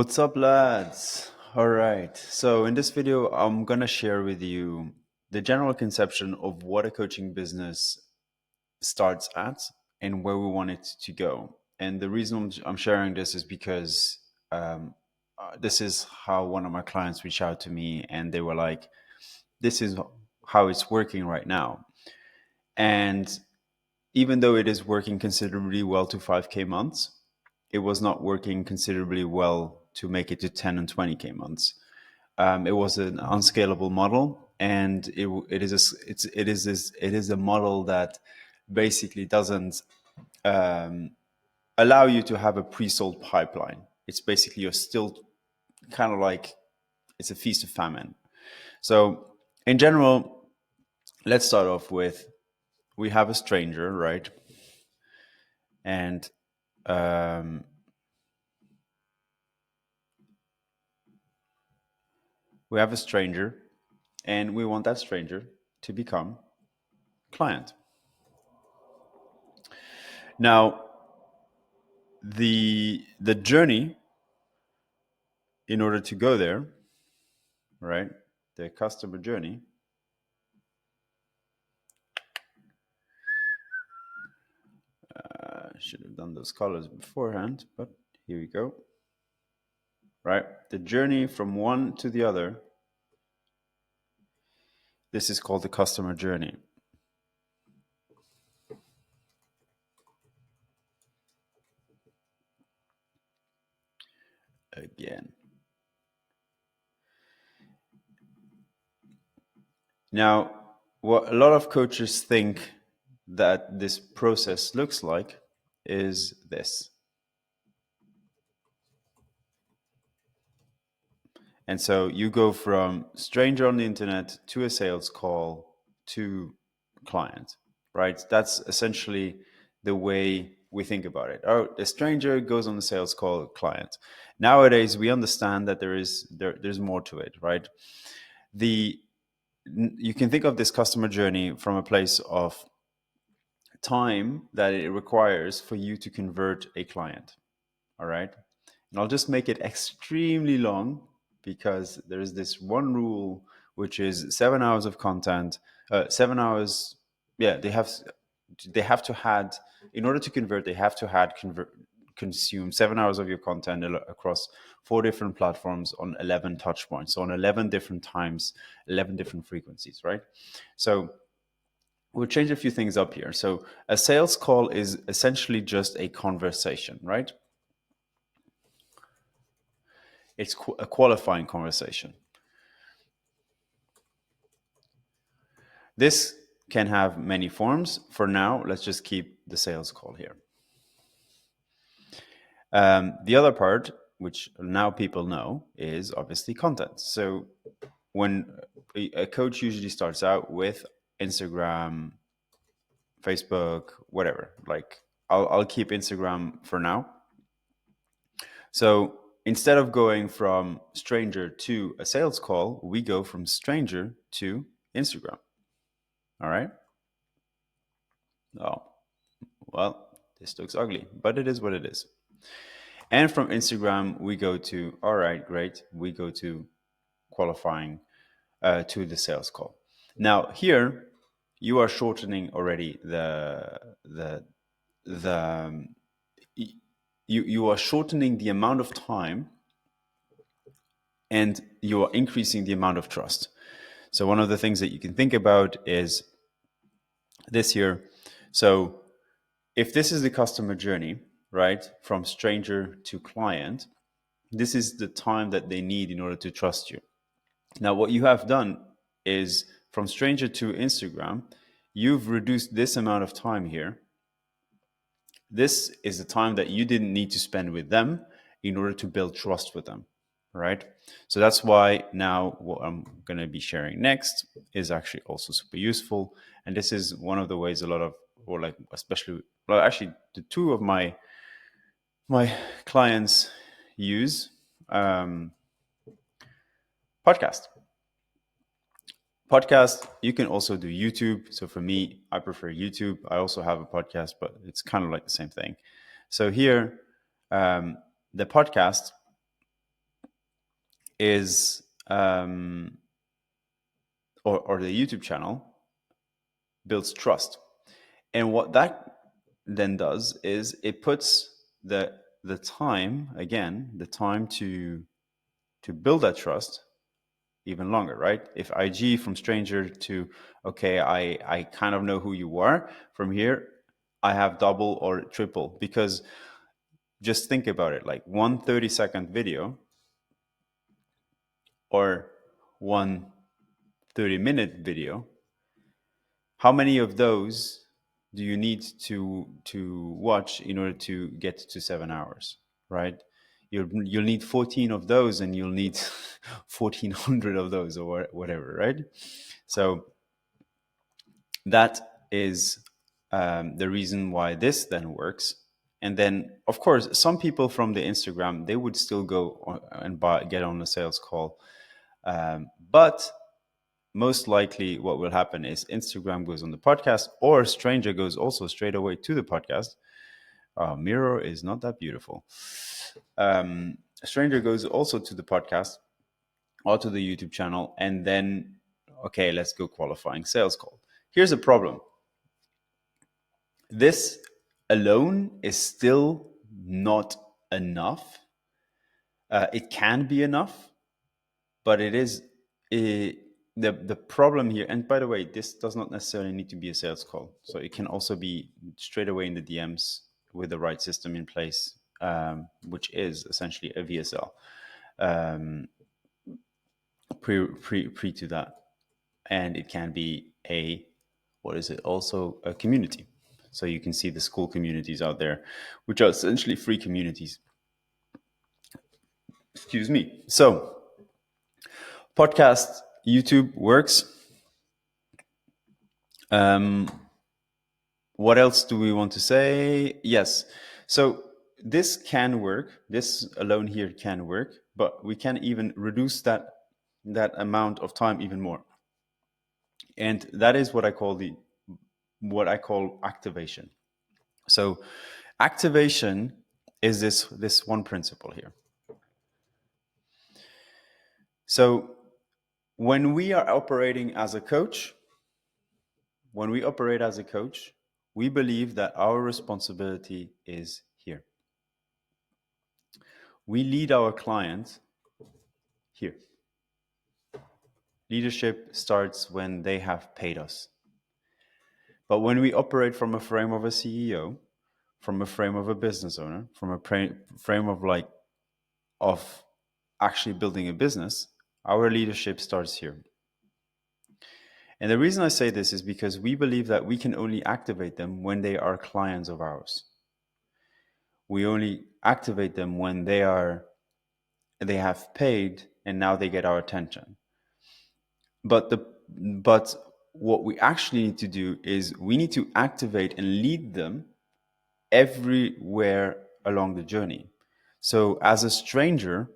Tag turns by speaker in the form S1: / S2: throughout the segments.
S1: What's up, lads? All right. So, in this video, I'm going to share with you the general conception of what a coaching business starts at and where we want it to go. And the reason I'm sharing this is because this is how one of my clients reached out to me and they were like, this is how it's working right now. And even though it is working considerably well to 5K months, it was not working considerably well to make it to 10 and 20K months. It was an unscalable model, and it is a model that basically doesn't allow you to have a pre-sold pipeline. It's basically you're still kind of like it's a feast of famine. So in general, let's start off with we have a stranger, right? And we have a stranger, and we want that stranger to become client. Now, the journey in order to go there, right? The customer journey. Should have done those colors beforehand, but here we go. Right, the journey from one to the other. This is called the customer journey. Again. Now, what a lot of coaches think that this process looks like is this. And so you go from stranger on the internet to a sales call to client, right? That's essentially the way we think about it. Oh, the stranger goes on the sales call, client. Nowadays, we understand that there's more to it, right? You can think of this customer journey from a place of time that it requires for you to convert a client. All right. And I'll just make it extremely long because there is this one rule, which is 7 hours of content, 7 hours. Yeah, they have to had, in order to convert, they have to had consume 7 hours of your content across 4 different platforms on 11 touch points. So on 11 different times, 11 different frequencies, right? So we'll change a few things up here. So a sales call is essentially just a conversation, right? It's a qualifying conversation. This can have many forms. For now, let's just keep the sales call here. The other part, which now people know, is obviously content. So when a coach usually starts out with Instagram, Facebook, whatever, like I'll keep Instagram for now. So instead of going from stranger to a sales call, we go from stranger to Instagram. All right. Oh, well, this looks ugly, but it is what it is. And from Instagram, we go to, all right, great. We go to qualifying to the sales call. Now here, you are shortening already you are shortening the amount of time and you are increasing the amount of trust. So one of the things that you can think about is this here. So if this is the customer journey, right, from stranger to client, this is the time that they need in order to trust you. Now, what you have done is from stranger to Instagram, you've reduced this amount of time here. This is the time that you didn't need to spend with them in order to build trust with them, right? So that's why now what I'm going to be sharing next is actually also super useful. And this is one of the ways a lot of, or like especially, well, actually the two of my clients use podcast. Podcast, you can also do YouTube. So for me, I prefer YouTube. I also have a podcast, but it's kind of like the same thing. So here, the podcast is or the YouTube channel builds trust. And what that then does is it puts the time, again, the time to build that trust even longer, right? If IG from stranger to, okay, I kind of know who you are, from here I have double or triple. Because just think about it, like one 30-second video or one 30-minute video, how many of those do you need to watch in order to get to 7 hours, right? You'll need 14 of those, and you'll need 1400 of those, or whatever, right? So that is the reason why this then works. And then, of course, some people from the Instagram, they would still go and get on a sales call, but most likely what will happen is Instagram goes on the podcast, or stranger goes also straight away to the podcast. Mirror is not that beautiful. Stranger goes also to the podcast or to the YouTube channel, and then, okay, let's go qualifying sales call. Here's a problem. This alone is still not enough. It can be enough, but it is the problem here. And by the way, this does not necessarily need to be a sales call. So it can also be straight away in the DMs with the right system in place, which is essentially a VSL pre to that. And it can be also a community. So you can see the school communities out there, which are essentially free communities. Excuse me. So podcast, YouTube works. What else do we want to say? Yes. So this can work. This alone here can work, but we can even reduce that amount of time even more. And that is what I call activation. So activation is this one principle here. So when we are operating as a coach, we believe that our responsibility is here. We lead our client here. Leadership starts when they have paid us. But when we operate from a frame of a CEO, from a frame of a business owner, from a frame of actually building a business, our leadership starts here. And the reason I say this is because we believe that we can only activate them when they are clients of ours. We only activate them when they have paid and now they get our attention. But what we actually need to do is we need to activate and lead them everywhere along the journey. So as a stranger,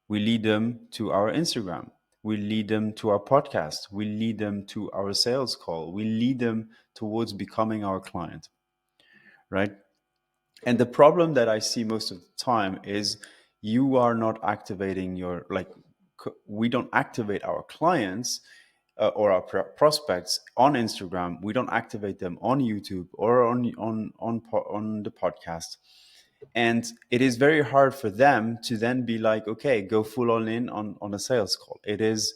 S1: we lead them to our Instagram. We lead them to our podcast. We lead them to our sales call. We lead them towards becoming our client, right? And the problem that I see most of the time is you are not activating we don't activate our clients or our prospects on Instagram. We don't activate them on YouTube or on the podcast. And it is very hard for them to then be like, okay, go full in on a sales call. It is,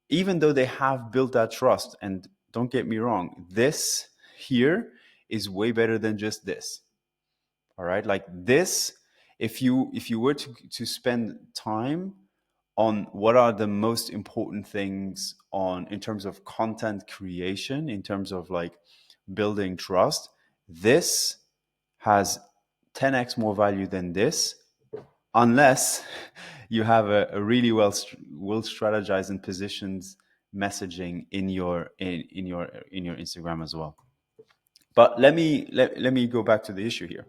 S1: even though they have built that trust, and don't get me wrong, this here is way better than just this. All right, like this, if you were to spend time on what are the most important things in terms of content creation, in terms of like building trust, this has 10x more value than this, unless you have a really well strategized and positioned messaging in your Instagram as well. But let me go back to the issue here.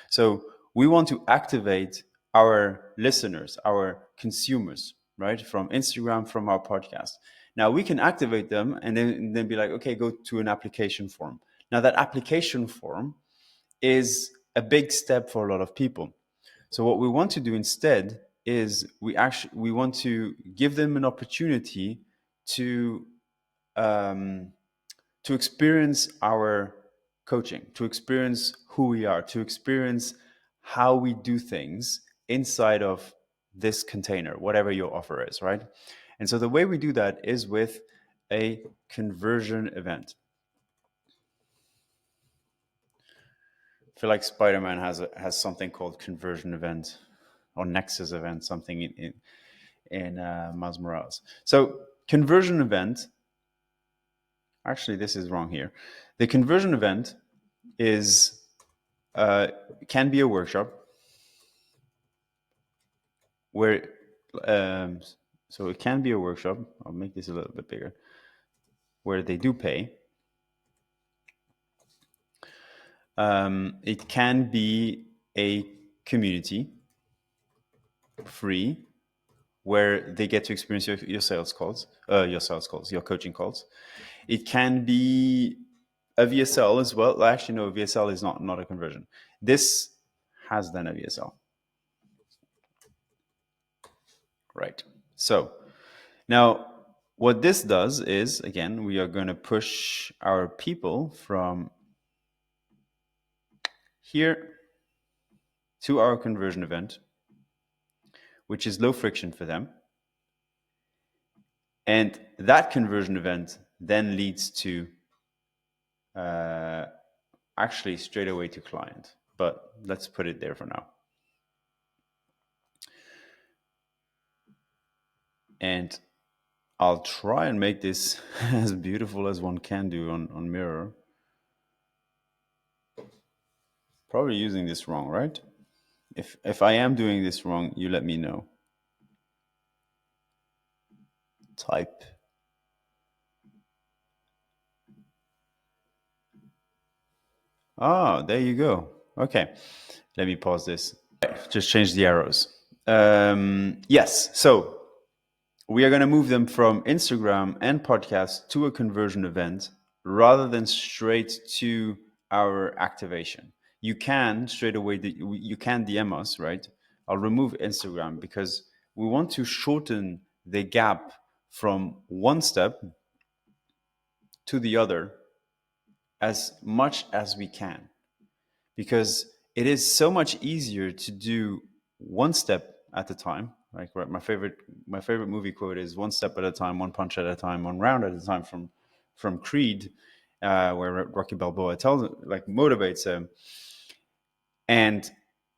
S1: So we want to activate our listeners, our consumers, right, from Instagram, from our podcast. Now we can activate them and then be like, okay, go to an application form. Now that application form is a big step for a lot of people. So what we want to do instead is we want to give them an opportunity to um, experience our coaching, to experience who we are, to experience how we do things inside of this container, whatever your offer is, right? And so the way we do that is with a conversion event. I feel like Spider-Man has something called conversion event or Nexus event, something in Miles Morales. So conversion event. Actually, this is wrong here. The conversion event is can be a workshop where so it can be a workshop. I'll make this a little bit bigger, where they do pay. It can be a community, free, where they get to experience your sales calls, your coaching calls. It can be a VSL as well. Actually, no, VSL is not a conversion. This has then a VSL. Right. So now what this does is, again, we are going to push our people from here to our conversion event, which is low friction for them. And that conversion event then leads to actually straight away to client. But let's put it there for now. And I'll try and make this as beautiful as one can do on Mirror. Probably using this wrong, right? If I am doing this wrong, you let me know. Type. Ah, there you go. Okay, let me pause this. Just change the arrows. Yes, so we are going to move them from Instagram and podcast to a conversion event rather than straight to our activation. You can straight away, you can DM us, right? I'll remove Instagram because we want to shorten the gap from one step to the other as much as we can, because it is so much easier to do one step at a time. Like, right, my favorite movie quote is "one step at a time, one punch at a time, one round at a time" from Creed, where Rocky Balboa motivates him. And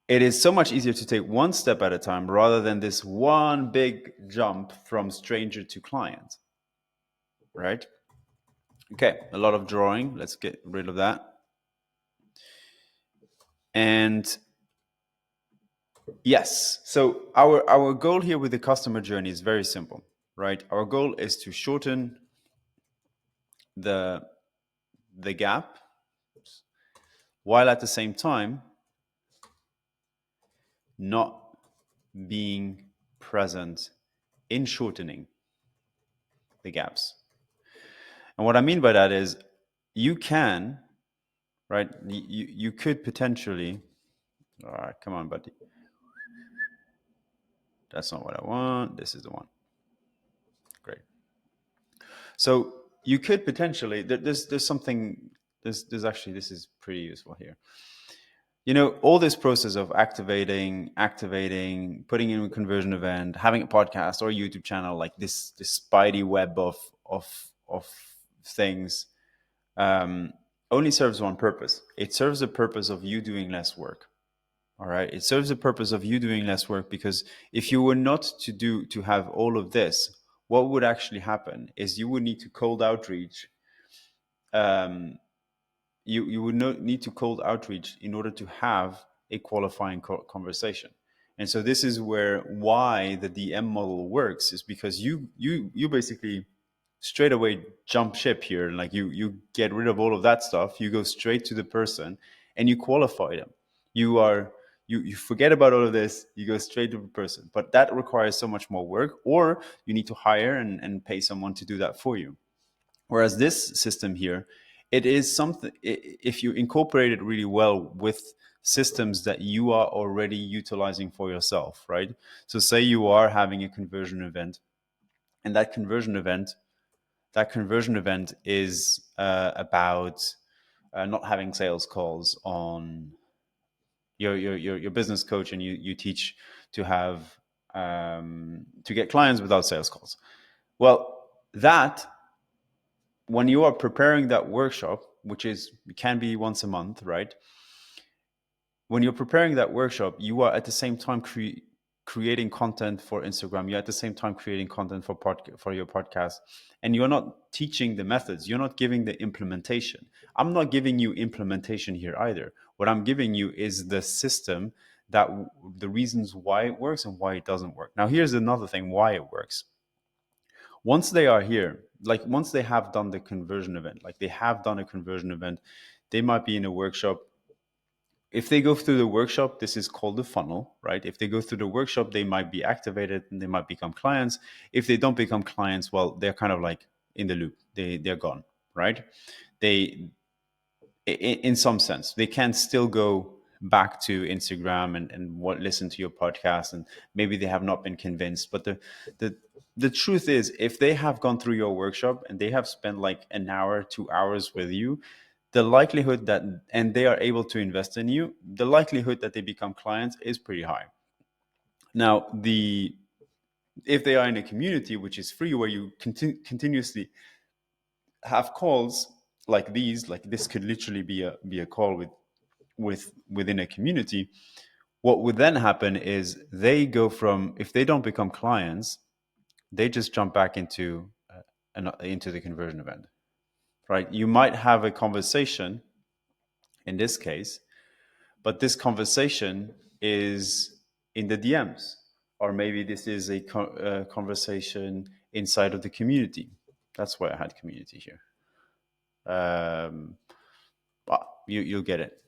S1: it is so much easier to take one step at a time rather than this one big jump from stranger to client, right? Okay, a lot of drawing. Let's get rid of that. And yes, so our goal here with the customer journey is very simple, right? Our goal is to shorten the gap, while at the same time not being present in shortening the gaps. And what I mean by that is you can, right? You could potentially, all right, come on, buddy. That's not what I want. This is the one. Great. So you could potentially, there's something, there's actually, this is pretty useful here. You know, all this process of activating, putting in a conversion event, having a podcast or a YouTube channel, like this spidey web of things, only serves one purpose. It serves the purpose of you doing less work. All right. It serves the purpose of you doing less work, because if you were not to have all of this, what would actually happen is you would need to cold outreach. You would not need to cold outreach in order to have a qualifying conversation. And so this is why the DM model works, is because you basically straight away jump ship here. Like you get rid of all of that stuff. You go straight to the person and you qualify them. You forget about all of this, you go straight to the person. But that requires so much more work, or you need to hire and pay someone to do that for you. Whereas this system here, It is something, if you incorporate it really well with systems that you are already utilizing for yourself, right? So say you are having a conversion event, and that conversion event is about not having sales calls on your business coach, and you teach to have to get clients without sales calls. Well, that when you are preparing that workshop, which is can be once a month, right? When you're preparing that workshop, you are at the same time creating content for Instagram. You're at the same time creating content for your podcast, and you're not teaching the methods. You're not giving the implementation. I'm not giving you implementation here either. What I'm giving you is the system that the reasons why it works and why it doesn't work. Now, here's another thing why it works. Once they are here, like once they have done the conversion event, like they have done a conversion event, they might be in a workshop. If they go through the workshop, this is called the funnel, right? If they go through the workshop, they might be activated and they might become clients. If they don't become clients, well, they're kind of like in the loop. They're gone, right? They, in some sense, they can still go back to Instagram and what listen to your podcast, and maybe they have not been convinced. But the the truth is, if they have gone through your workshop and they have spent like an hour, 2 hours with you, the likelihood that and they are able to invest in you, the likelihood that they become clients is pretty high. Now, the if they are in a community which is free, where you continuously have calls like these, like this could literally be a call within a community. What would then happen is they go from, if they don't become clients, they just jump back into the conversion event, right? You might have a conversation in this case, but this conversation is in the DMs, or maybe this is a conversation inside of the community. That's why I had community here. But you'll get it,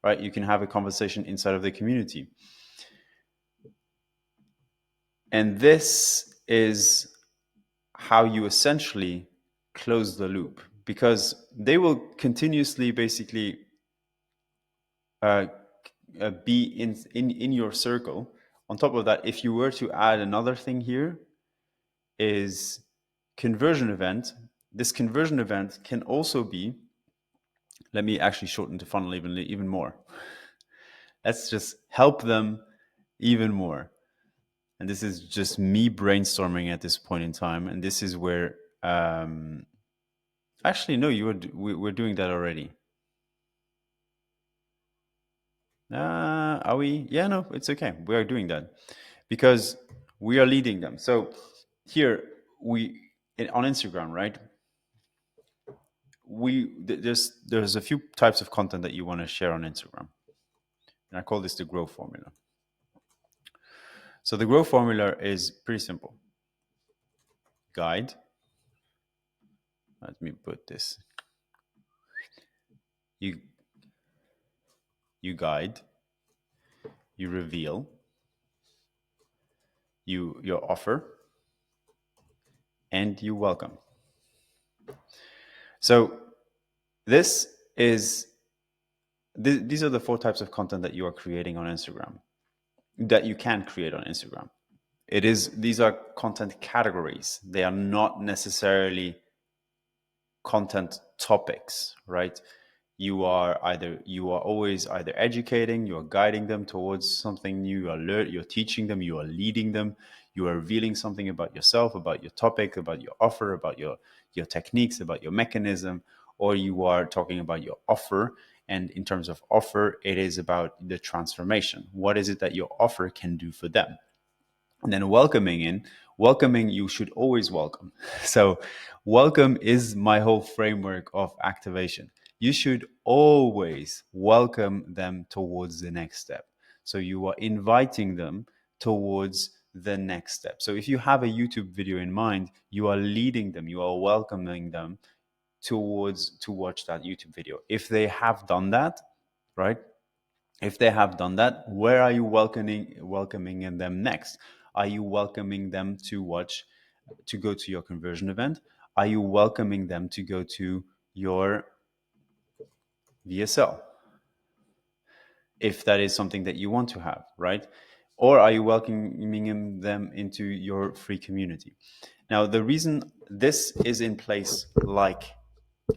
S1: right? You can have a conversation inside of the community, and this is how you essentially close the loop, because they will continuously basically uh, be in your circle. On top of that, if you were to add another thing here, is conversion event. This conversion event can also be, let me actually shorten the funnel even more. Let's just help them even more. And this is just me brainstorming at this point in time. And this is where, actually, no, we're doing that already. Are we? Yeah, no, it's okay. We are doing that because we are leading them. So here on Instagram, right? There's a few types of content that you want to share on Instagram, and I call this the growth formula. So the growth formula is pretty simple. Guide. Let me put this. You guide. You reveal. Your offer, and you welcome. So these are the 4 types of content that you are creating on Instagram, that you can create on Instagram. These are content categories. They are not necessarily content topics, right? You are always either educating, you are guiding them towards something new, you're teaching them, you are leading them, you are revealing something about yourself, about your topic, about your offer, about your techniques, about your mechanism, or you are talking about your offer. And in terms of offer, it is about the transformation. What is it that your offer can do for them? And then welcoming, you should always welcome. So welcome is my whole framework of activation. You should always welcome them towards the next step. So you are inviting them towards the next step. So if you have a YouTube video in mind, you are leading them, you are welcoming them to watch that YouTube video. If they have done that, right? If they have done that, where are you welcoming them next? Are you welcoming them to go to your conversion event? Are you welcoming them to go to your VSL, if that is something that you want to have, right? Or are you welcoming them into your free community? Now, the reason this is in place like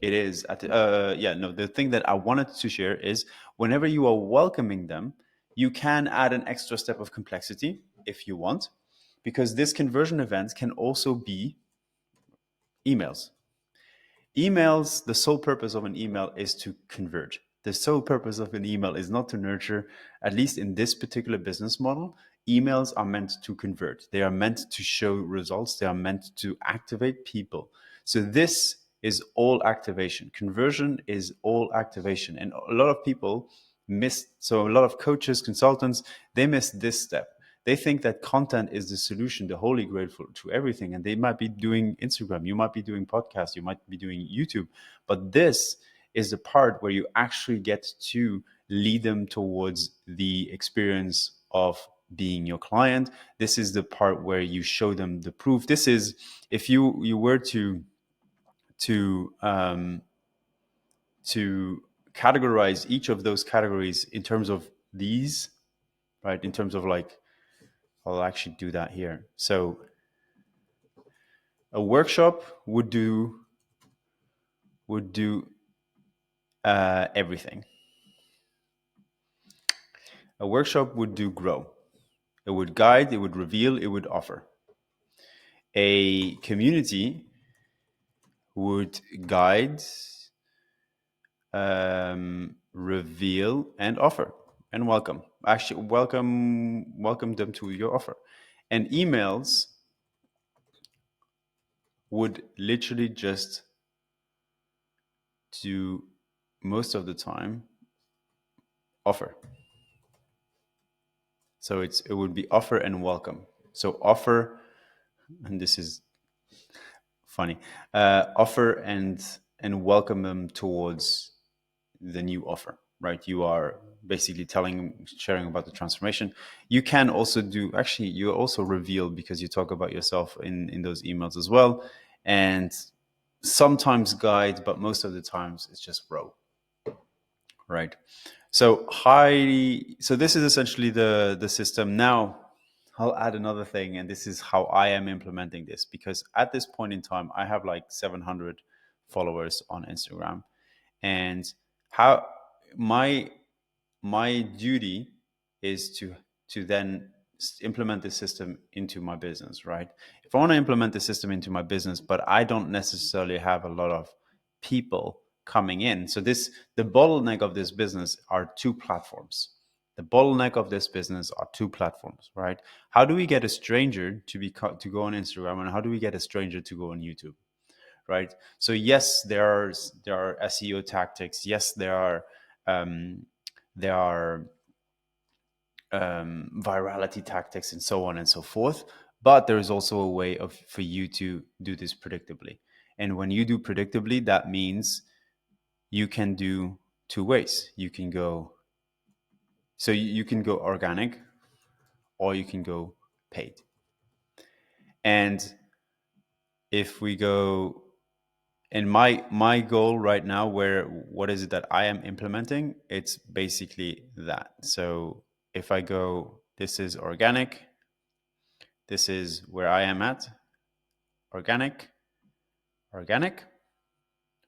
S1: it is at the thing that I wanted to share is whenever you are welcoming them, you can add an extra step of complexity if you want, because this conversion event can also be emails. Emails, the sole purpose of an email is to convert. The sole purpose of an email is not to nurture. At least in this particular business model, emails are meant to convert. They are meant to show results. They are meant to activate people. So this is all activation. Conversion is all activation. And a lot of people so a lot of coaches, consultants, they miss this step. They think that content is the solution, the holy grail to everything. And they might be doing Instagram, you might be doing podcasts, you might be doing YouTube. But this is the part where you actually get to lead them towards the experience of being your client. This is the part where you show them the proof. This is, if you were to to categorize each of those categories in terms of these, right? In terms of like, I'll actually do that here. So a workshop would do everything. A workshop would do grow. It would guide, it would reveal, it would offer. A community would guide, reveal, and offer, and welcome. Actually, welcome them to your offer. And emails would literally just do, most of the time, offer. So it would be offer and welcome. So offer, and this is funny, offer and welcome them towards the new offer, right? You are basically sharing about the transformation. You can also you also reveal, because you talk about yourself in those emails as well, and sometimes guide, but most of the times it's just grow, right? So this is essentially the system. Now I'll add another thing, and this is how I am implementing this, because at this point in time, I have like 700 followers on Instagram, and how my duty is to then implement this system into my business, right? If I want to implement the system into my business, but I don't necessarily have a lot of people coming in, so the bottleneck of this business are two platforms. The bottleneck of this business are two platforms, right? How do we get a stranger to go on Instagram, and how do we get a stranger to go on YouTube, right? So yes, there are SEO tactics. Yes, there are virality tactics and so on and so forth. But there is also a way for you to do this predictably. And when you do predictably, that means you can do two ways. You can go organic, or you can go paid. And if we go, and my goal right now, what is it that I am implementing? It's basically that. So if I go, this is organic, this is where I am at, organic,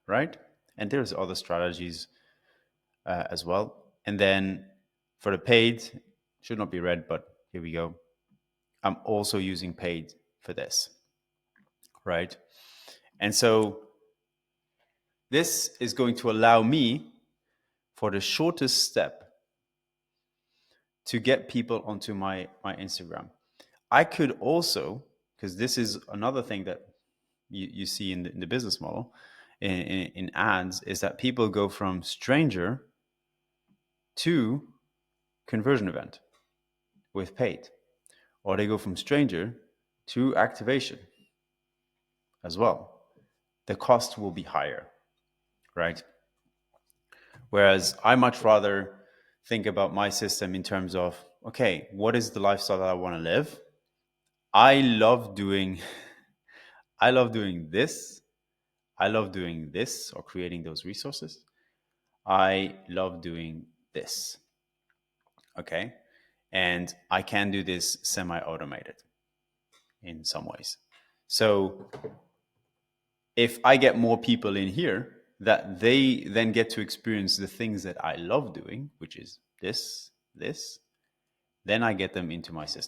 S1: right? And there's other strategies as well. And then for the paid, should not be red, but here we go. I'm also using paid for this, right? And so this is going to allow me, for the shortest step, to get people onto my Instagram. I could also, because this is another thing that you see in the business model, in ads, is that people go from stranger to conversion event with paid, or they go from stranger to activation as well. The cost will be higher, right? Whereas I much rather think about my system in terms of, okay, what is the lifestyle that I want to live? I love doing this. I love doing this or creating those resources. I love doing this. Okay. And I can do this semi-automated in some ways. So if I get more people in here that they then get to experience the things that I love doing, which is this, then I get them into my system.